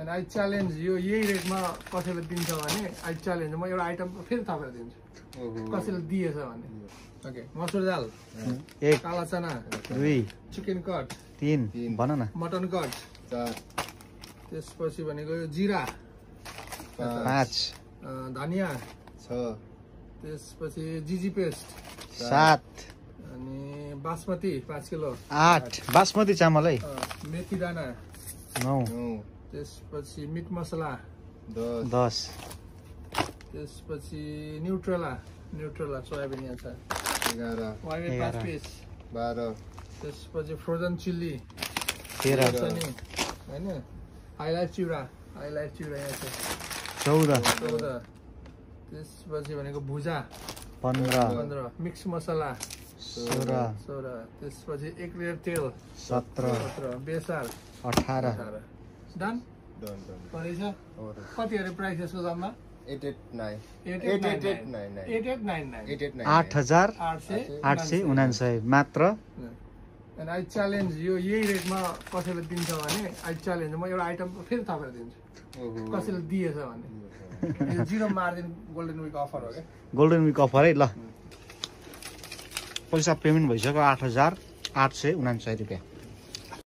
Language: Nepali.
And I challenge यो यही रेटमा कसैले दिन्छ भने I challenge म एउटा आइटम फेरि तपाईलाई दिन्छु कसैले दिएछ भने ओके मसुर दाल 1 काला चना 2 चिकन कट 3 भन न मटन कट 4 त्यसपछि भनेको जिरा 5 धनिया 6 त्यसपछि जिजी पेस्ट 7 अनि बासमती 5 किलो 8 बासमती चामल है मेथी दाना 9 त्यसपछि मिट मसला 10 त्यसपछि न्युट्रेला सोयाबिन यहाँ छ 11 वाइवे 5 पिस 12 त्यसपछि फ्रोजन चिल्ली 13 हैन हाइलाइट चिउरा यहाँ छ 14 त्यसपछि भनेको भुजा 15 मिक्स मसला 16 त्यसपछि 1 लिटर तेल 17 बेसार 18 डन डन परेछ कति अरे प्राइस यसको जम्मा 8899 8,899 मात्र And I challenge यो यही रेटमा कसैले दिन्छ भने I challenge म एउटा आइटम फेरि तपाईलाई दिन्छु कसैले दिएछ भने यो 0 मार्जिन गोल्डन विक अफर हो के गोल्डन विक अफर है ल पैसा पेमेन्ट भइसक्यो 8,899 रुपैयाँ